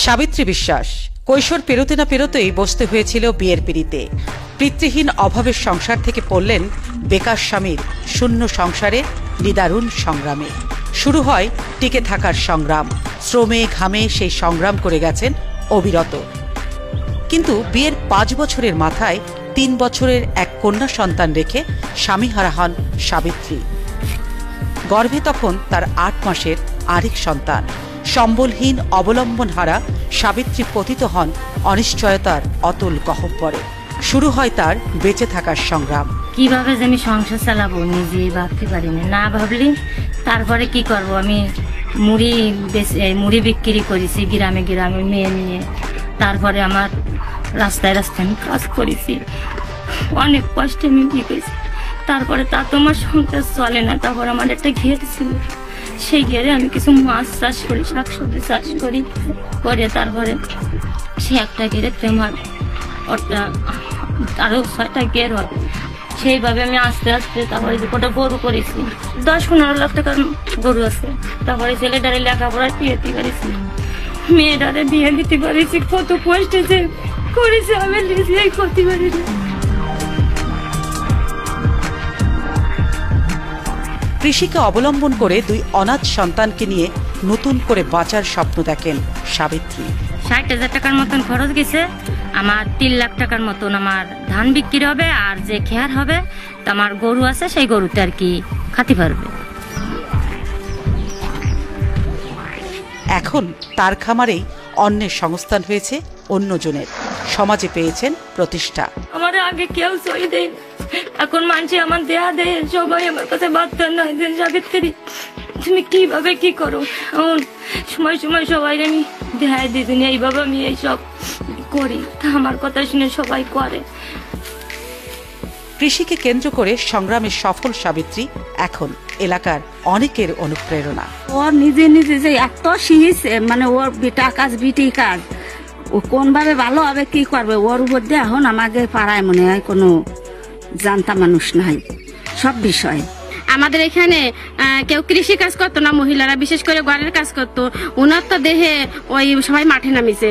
সাবিত্রী বিশ্বাস কৈশোর পেরোতে না পেরোতেই বসতে হয়েছিল বিয়ের পিঁড়িতে। পিতৃহীন অভাবের সংসার থেকে পড়লেন বেকার স্বামীর শূন্য সংসারে নিদারুণ সংগ্রামে। শুরু হয় টিকে থাকার সংগ্রাম। শ্রমে ঘামে সেই সংগ্রাম করে গেছেন অবিরত। কিন্তু বিয়ের 5 বছরের মাথায় 3 বছরের এক কন্যা সন্তান রেখে স্বামীহারা হন সাবিত্রী। গর্ভে তখন তার 8 মাসের আরেক সন্তান। সম্বলহীন অবলম্বনহারা সাবিত্রী পতিত হন অনিশ্চয়তার অতল গহ্বরে। শুরু হয় তার বেঁচে থাকার সংগ্রাম। কিভাবে যে আমি সংসার চালাবো নিজে ভাবতে পারিনি, না ভাবলি তারপরে কি করব। আমি মুড়ি বিক্রি করেছি গ্রামে গ্রামে মেয়ে নিয়ে। তারপরে আমার রাস্তায় রাস্তায় আমি কাজ করেছি, অনেক কষ্টে আমি বিকেছি। তারপরে তা তোমার সংসার চলে না। তারপর আমার একটা ঘের ছিল, সেই ঘেরে আমি কিছু মাছ চাষ করি, শাকসবজি চাষ করি করে তারপরে সে একটা ঘেরে আমার ওটা আরো 6টা ঘের হয়। সেইভাবে আমি আস্তে আস্তে তারপরে ওটা গরু করেছি। 10-15 লাখ টাকার গরু আছে। তারপরে ছেলেটারে লেখাপড়া দিতে পারিছি, মেয়েটারে বিয়ে দিতে পারিছি। কত কষ্টে যে করেছি আমি নিজেই করতে পারিনি। কৃষিকে অবলম্বন করে 2 অনাথ সন্তানকে নিয়ে নতুন করে বাঁচার স্বপ্ন দেখেন সাবিত্রী। 60,000 টাকার মতন খরচ গেছে। আমার 3 লাখ টাকার মতন আমার ধান বিক্রি হবে, আর যে খেয়ার হবে তা আমার গরু আছে, সেই গরুটা আর কি খাতে পারবে। এখন তার খামারেই অন্যের সংস্থান হয়েছে অন্যজনের। সমাজে পেয়েছেন প্রতিষ্ঠা। আমার আগে কেউ সই দেয়, এখন মানুষ আমার দেয়া দেয়। সবাই আমার কাছে বাধ্য নয় যে সাবিত্রী তুমি কিভাবে কি করো। এমন সময় সময় সবাই আমি দেখাই দিদিনি এইভাবে আমি এইসব করি, তা আমার কথা শুনে সবাই করে। কৃষিকে কেন্দ্র করে সংগ্রামের সফল সাবিত্রী এখন এলাকার অনেকের অনুপ্রেরণা। ওর নিজে নিজে যে এত শিখেছে, মানে ওর বেটা কাজ বিটি কাজ, ও কোনভাবে ভালো হবে কি করবে ওর উপর দিয়ে এখন আমাকে পাড়ায় মনে হয় কোনো জানতা মানুষ নাই সব বিষয়। আমাদের এখানে কেউ কৃষি কাজ করতো না, মহিলারা বিশেষ করে ঘরের কাজ করতো। ওনার তো দেহে ওই সবাই মাঠে নামিছে।